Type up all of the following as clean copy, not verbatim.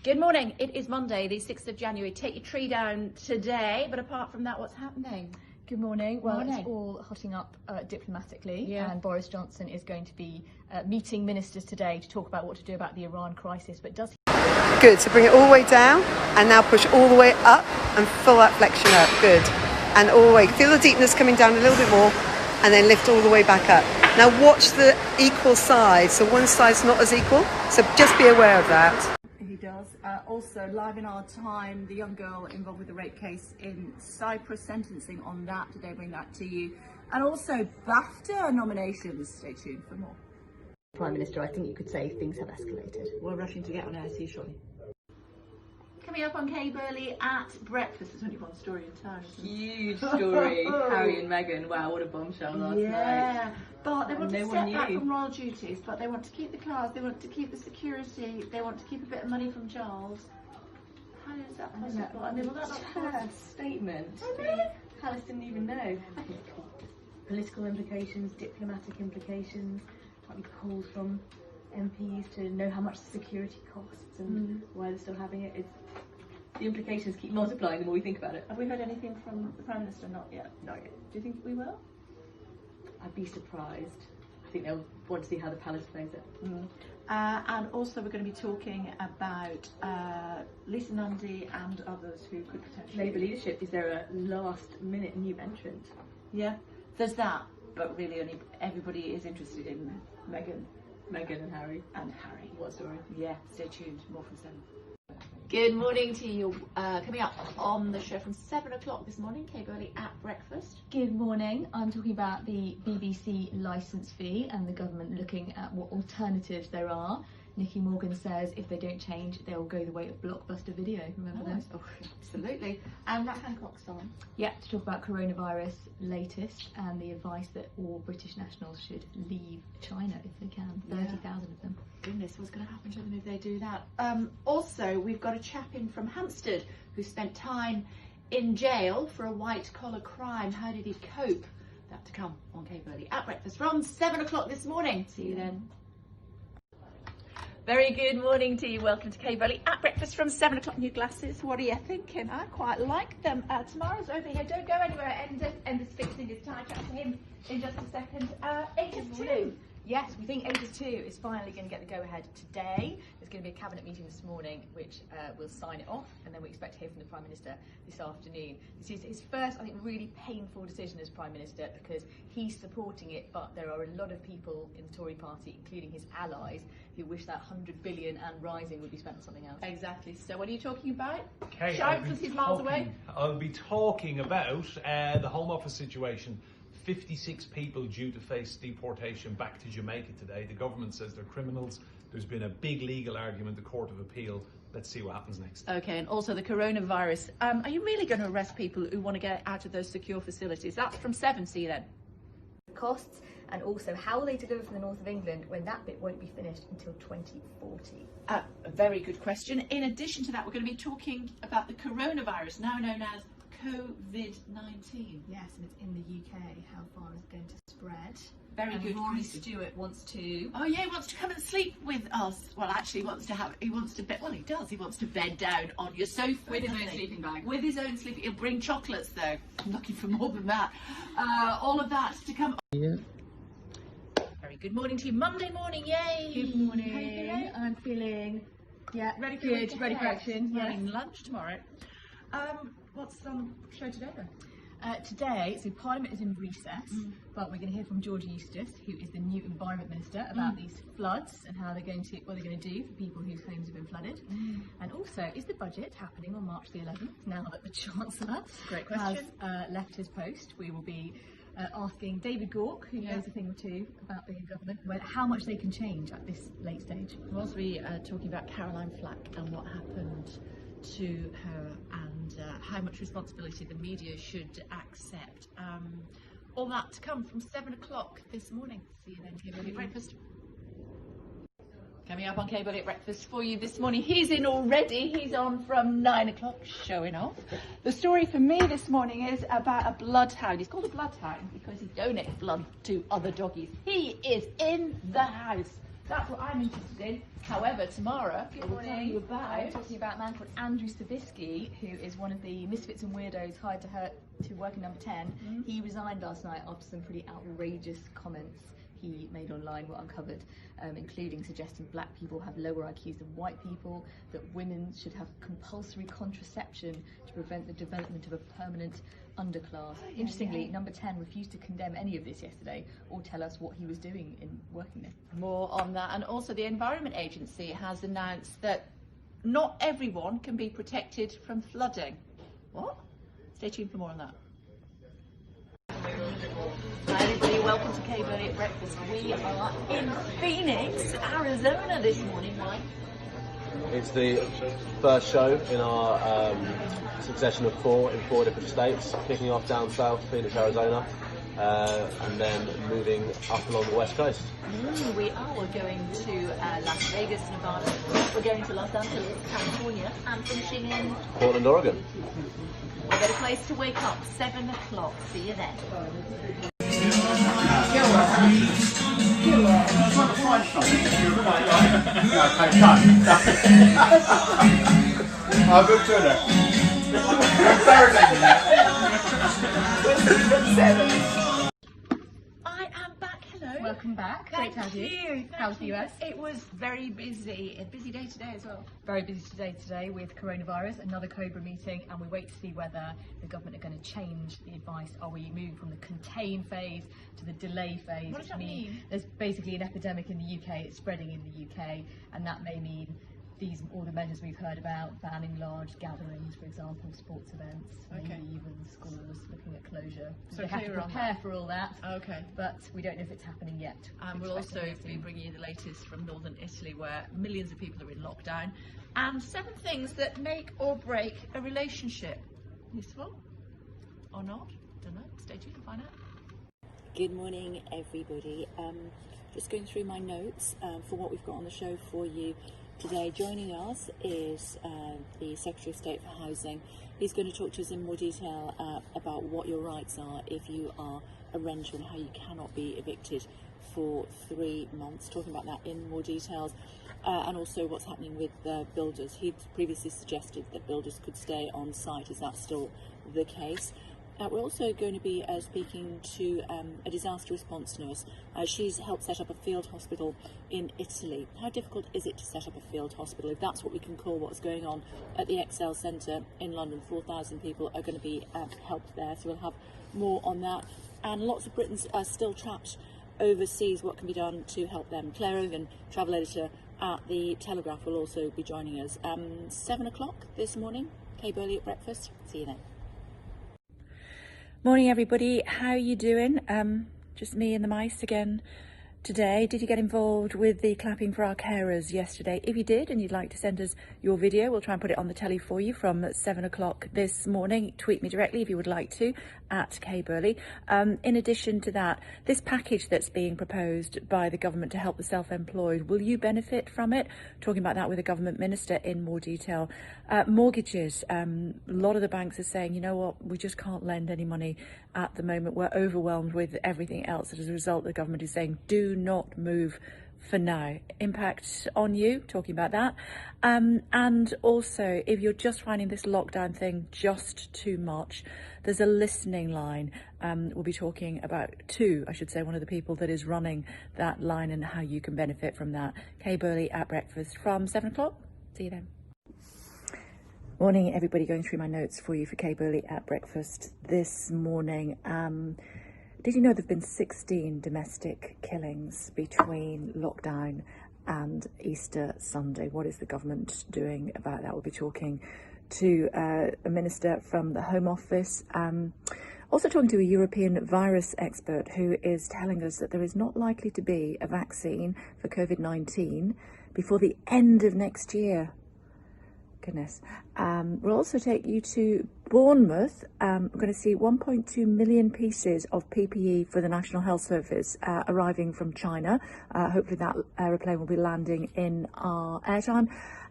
Good morning. It is Monday, the 6th of January. Take your tree down today, but apart from that, what's happening? Good morning. Well, Morning. it's all hotting up diplomatically, Yeah. and Boris Johnson is going to be meeting ministers today to talk about what to do about the Iran crisis. But does he? Good, so bring it all the way down and now push all the way up and fill that flexion up. Good. And all the way. Feel the deepness coming down a little bit more and then lift all the way back up. Now watch the equal sides. So one side's not as equal. So just be aware of that. He does. Also, live in our time, the young girl involved with the rape case in Cyprus, sentencing on that. Today, bring that to you. And also BAFTA nominations. Stay tuned for more. Prime Minister, I think you could say things have escalated. We're rushing to get on air. See you shortly. Coming up on Kay Burley at breakfast. There's only one story in town, isn't there? Huge story. Harry and Meghan. Wow, what a bombshell last night. Yeah, but they want to No step one back knew. from royal duties, but they want to keep the cars, they want to keep the security, they want to keep a bit of money from Charles. How is that possible? I mean, well, that's Absurd statement. Oh, really? Palace didn't even know. I think it's got political implications, diplomatic implications. Might be calls from MPs to know how much the security costs and why they're still having it. The implications keep multiplying the more we think about it. Have we heard anything from the Prime Minister? Not yet. Not yet. Do you think we will? I'd be surprised. I think they'll want to see how the Palace plays it. And also we're going to be talking about Lisa Nundy and others who could potentially... Labour leadership, is there a last minute new entrant? Yeah, there's that, but really only everybody is interested in Meghan Meghan and Harry. and Harry. What story? Yeah, stay tuned, more from 7. Good morning to you. Coming up on the show from 7 o'clock this morning, Kay Burley at breakfast. Good morning. I'm talking about the BBC licence fee and the government looking at what alternatives there are. Nicky Morgan says if they don't change, they'll go the way of Blockbuster Video. Remember those? Oh, absolutely. And Matt Hancock's on. Yeah, to talk about coronavirus latest and the advice that all British nationals should leave China if they can. 30,000 of them. Goodness, what's going to happen to them if they do that? Also, we've got a chap in from Hampstead who spent time in jail for a white-collar crime. How did he cope? That to come on Kay Burley at breakfast from 7 o'clock this morning. See you then. Very good morning to you. Welcome to Kay Burley at breakfast from 7 o'clock. New glasses. What are you thinking? I quite like them. Tomorrow's over here. Don't go anywhere. Ender's fixing his tie. Chat to him in just a second. 8 to 2. Yes, we think 8 is finally going to get the go-ahead today. There's going to be a cabinet meeting this morning which will sign it off, and then we expect to hear from the Prime Minister this afternoon. This is his first, I think, really painful decision as Prime Minister because he's supporting it, but there are a lot of people in the Tory party, including his allies, who wish that 100 billion and rising would be spent on something else. Exactly. So what are you talking about? Okay, Shout because he's miles away. I'll be talking about the Home Office situation. 56 people due to face deportation back to Jamaica today. The government says they're criminals. There's been a big legal argument, the Court of Appeal. Let's see what happens next. Okay, and also the coronavirus. Are you really going to arrest people who want to get out of those secure facilities? That's from 7. See you then. Costs, and also how will they deliver from the north of England when that bit won't be finished until 2040? A very good question. In addition to that, we're going to be talking about the coronavirus, now known as COVID-19. Yes, and it's in the UK. How far is it going to spread? Very and good Rory question. Stewart wants to... Oh yeah, he wants to come and sleep with us. Well, actually, he wants to bed. Well, he does. He wants to bed down on your sofa With his doesn't own he? sleeping bag. With his own sleeping. He'll bring chocolates though. I'm looking for more than that. All of that to come. Yeah. Very good morning to you. Monday morning, yay! Good How you morning. feeling? I'm feeling, Ready for good, ready for action. Running lunch tomorrow. What's on the show today then? Today, so Parliament is in recess, but we're going to hear from George Eustice, who is the new Environment Minister, about these floods and how they're going to, what they're going to do for people whose homes have been flooded. And also, is the budget happening on March the 11th, now that the Chancellor Great has question. left his post? We will be asking David Gauke, who knows a thing or two about the government, how much they can change at this late stage. We'll also be talking about Caroline Flack and what happened to her and how much responsibility the media should accept. All that to come from 7 o'clock this morning. See you then, Kay Burley at breakfast. Coming up on Kay Burley at breakfast for you this morning. He's in already. He's on from 9 o'clock, showing off. The story for me this morning is about a bloodhound. He's called a bloodhound because he donates blood to other doggies. He is in the house. That's what I'm interested in. However, Tamara will tell you I'm about. talking about a man called Andrew Savitsky, who is one of the misfits and weirdos hired to work in Number 10. He resigned last night after some pretty outrageous comments he made online were uncovered, including suggesting black people have lower IQs than white people, that women should have compulsory contraception to prevent the development of a permanent underclass. Interestingly, Number 10 refused to condemn any of this yesterday or tell us what he was doing in working there. More on that. And also the Environment Agency has announced that not everyone can be protected from flooding. What? Stay tuned for more on that. Hi everybody, welcome to Kay Burley at Breakfast. We are in Phoenix, Arizona this morning. Why? It's the first show in our succession of 4 in 4 different states, kicking off down south, Phoenix, Arizona, and then moving up along the west coast. We are. We're going to Las Vegas, Nevada. We're going to Los Angeles, California, and finishing in Portland, Oregon. a better place to wake up, 7 o'clock. See you then. I'll go to it. I am back. Hello. Welcome back. Thank Great to have you. you. How's the US? It was very busy. A busy day today as well. Very busy today with coronavirus, another COBRA meeting, and we wait to see whether the government are going to change the advice. Are we moving from the contain phase to the delay phase? What does that mean? There's basically an epidemic in the UK, it's spreading in the UK, and that may mean all the measures we've heard about, banning large gatherings, for example, sports events, maybe even schools looking at closure. So they have to clear on prepare for all that, Okay. but we don't know if it's happening yet. And we'll also be bringing you the latest from northern Italy, where millions of people are in lockdown, and 7 things that make or break a relationship. Useful or not? Don't know. Stay tuned to find out. Good morning, everybody. Just going through my notes for what we've got on the show for you today. Joining us is the Secretary of State for Housing. He's going to talk to us in more detail about what your rights are if you are a renter and how you cannot be evicted for 3 months. Talking about that in more details, and also what's happening with builders. He'd previously suggested that builders could stay on site. Is that still the case? We're also going to be speaking to a disaster response nurse. She's helped set up a field hospital in Italy. How difficult is it to set up a field hospital, if that's what we can call what's going on at the Excel Centre in London? 4,000 people are going to be helped there, so we'll have more on that. And lots of Britons are still trapped overseas. What can be done to help them? Claire Ogan, travel editor at The Telegraph, will also be joining us. 7 o'clock this morning, Kay Burley at Breakfast. See you then. Morning everybody, how are you doing? Just me and the mice again today. Did you get involved with the clapping for our carers yesterday? If you did and you'd like to send us your video, we'll try and put it on the telly for you from 7 o'clock this morning. Tweet me directly if you would like to, at Kay Burley. In addition to that, this package that's being proposed by the government to help the self-employed, will you benefit from it? Talking about that with a government minister in more detail. Mortgages, a lot of the banks are saying, you know what, we just can't lend any money at the moment. We're overwhelmed with everything else. As a result, the government is saying, do not move for now. Impact on you, talking about that. And also, if you're just finding this lockdown thing just too much, there's a listening line. We'll be talking about one of the people that is running that line and how you can benefit from that. Kay Burley at Breakfast from 7 o'clock. See you then. Morning, everybody. Going through my notes for you for Kay Burley at Breakfast this morning. Did you know there have been 16 domestic killings between lockdown and Easter Sunday? What is the government doing about that? We'll be talking to a minister from the Home Office. Also talking to a European virus expert who is telling us that there is not likely to be a vaccine for COVID-19 before the end of next year. Goodness. We'll also take you to Bournemouth. We're going to see 1.2 million pieces of PPE for the National Health Service arriving from China. Hopefully that aeroplane will be landing in our airtime.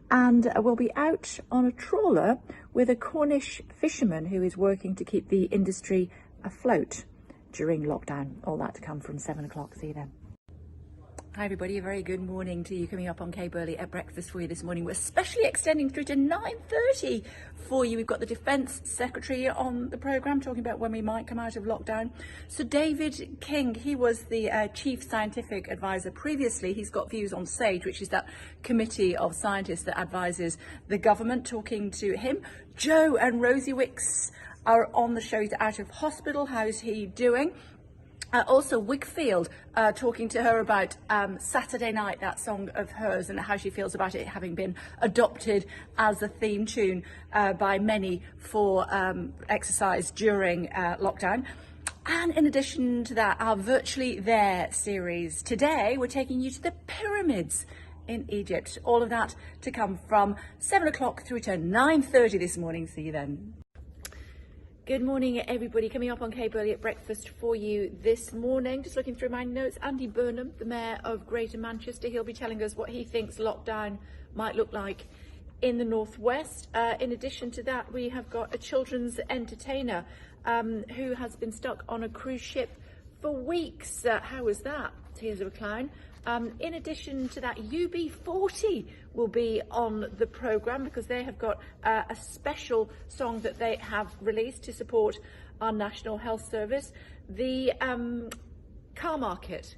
And we'll be out on a trawler with a Cornish fisherman who is working to keep the industry afloat during lockdown. All that to come from 7 o'clock. See you then. Hi everybody, a very good morning to you. Coming up on Kay Burley at breakfast for you this morning. We're especially extending through to 9:30 for you. We've got the Defence Secretary on the programme talking about when we might come out of lockdown. So David King, he was the Chief Scientific Advisor previously. He's got views on SAGE, which is that committee of scientists that advises the government, talking to him. Joe and Rosie Wicks are on the show. He's out of hospital. How's he doing? Also Wickfield, talking to her about Saturday Night, that song of hers, and how she feels about it having been adopted as a theme tune by many for exercise during lockdown. And in addition to that, our Virtually There series. Today, we're taking you to the pyramids in Egypt. All of that to come from 7 o'clock through to 9:30 this morning. See you then. Good morning, everybody. Coming up on Kay Burley at breakfast for you this morning. Just looking through my notes, Andy Burnham, the Mayor of Greater Manchester, he'll be telling us what he thinks lockdown might look like in the northwest. In addition to that, we have got a children's entertainer who has been stuck on a cruise ship for weeks. How was that? Tears of a Clown. In addition to that, UB40 will be on the programme because they have got a special song that they have released to support our National Health Service. The car market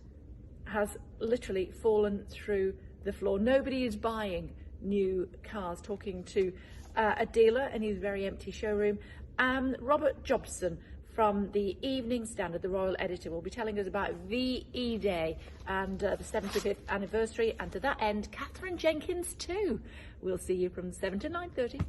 has literally fallen through the floor. Nobody is buying new cars. Talking to a dealer in his very empty showroom. Robert Jobson from the Evening Standard, the royal editor, will be telling us about VE Day and the 75th anniversary. And to that end, Catherine Jenkins too. We'll see you from 7 to 9:30.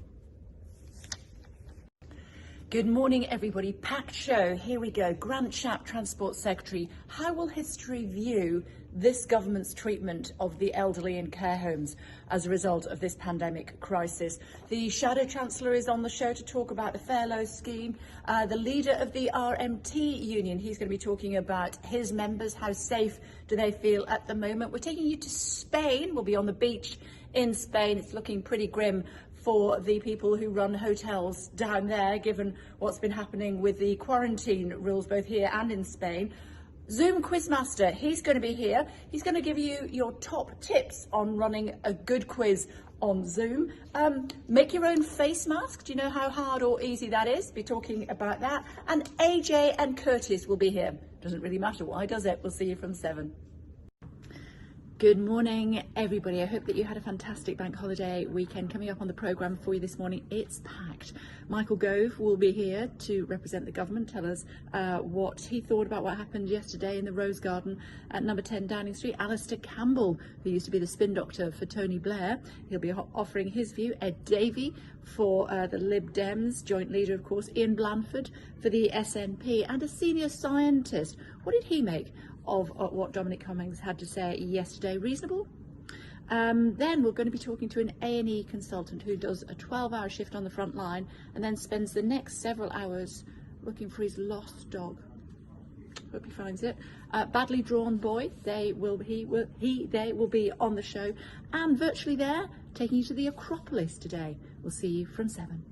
Good morning, everybody. Packed show. Here we go. Grant Shapps, Transport Secretary. How will history view this government's treatment of the elderly in care homes as a result of this pandemic crisis? The Shadow Chancellor is on the show to talk about the Fairlow scheme. The leader of the RMT union, he's going to be talking about his members. How safe do they feel at the moment? We're taking you to Spain. We'll be on the beach in Spain. It's looking pretty grim for the people who run hotels down there, given what's been happening with the quarantine rules both here and in Spain. Zoom Quizmaster, he's going to be here. He's going to give you your top tips on running a good quiz on Zoom. Make your own face mask. Do you know how hard or easy that is? Be talking about that. And AJ and Curtis will be here. Doesn't really matter why, does it? We'll see you from 7. Good morning, everybody. I hope that you had a fantastic bank holiday weekend. Coming up on the programme for you this morning, it's packed. Michael Gove will be here to represent the government, tell us what he thought about what happened yesterday in the Rose Garden at number 10 Downing Street. Alistair Campbell, who used to be the spin doctor for Tony Blair, he'll be offering his view. Ed Davey for the Lib Dems, joint leader, of course. Ian Blanford for the SNP, and a senior scientist. What did he make of what Dominic Cummings had to say yesterday? Reasonable? Then we're going to be talking to an A&E consultant who does a 12-hour shift on the front line and then spends the next several hours looking for his lost dog. Hope he finds it. Badly Drawn Boy, they will be on the show. And Virtually There, taking you to the Acropolis today. We'll see you from 7.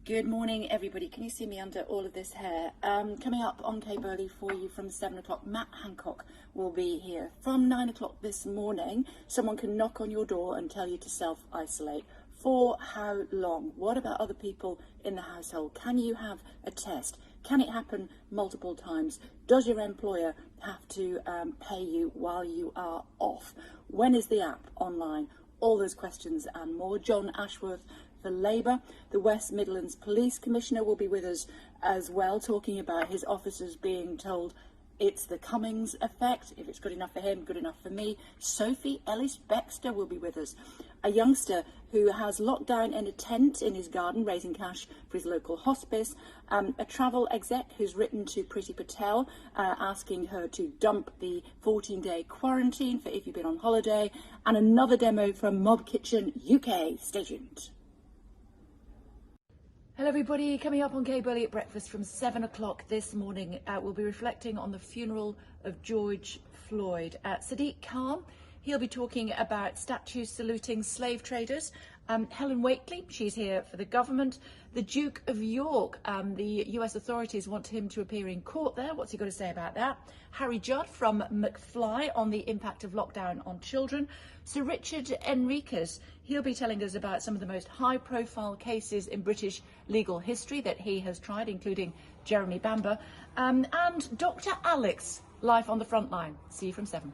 Good morning, everybody. Can you see me under all of this hair? Coming up on Kay Burley for you from 7 o'clock, Matt Hancock will be here. From 9 o'clock this morning, someone can knock on your door and tell you to self-isolate. For how long? What about other people in the household? Can you have a test? Can it happen multiple times? Does your employer have to pay you while you are off? When is the app online? All those questions and more. John Ashworth for Labour. The West Midlands Police Commissioner will be with us as well, talking about his officers being told it's the Cummings effect. If it's good enough for him, good enough for me. Sophie Ellis-Bextor will be with us. A youngster who has locked down in a tent in his garden, raising cash for his local hospice. A travel exec who's written to Priti Patel, asking her to dump the 14-day quarantine for if you've been on holiday. And another demo from Mob Kitchen UK. Stay tuned. Hello everybody, coming up on Kay Burley at breakfast from 7 o'clock this morning, we'll be reflecting on the funeral of George Floyd. Sadiq Khan, he'll be talking about statues saluting slave traders, Helen Waitley, she's here for the government. The Duke of York, the US authorities want him to appear in court there. What's he got to say about that? Harry Judd from McFly on the impact of lockdown on children. Sir Richard Enriquez, he'll be telling us about some of the most high-profile cases in British legal history that he has tried, including Jeremy Bamber. And Dr. Alex, live on the front line. See you from 7.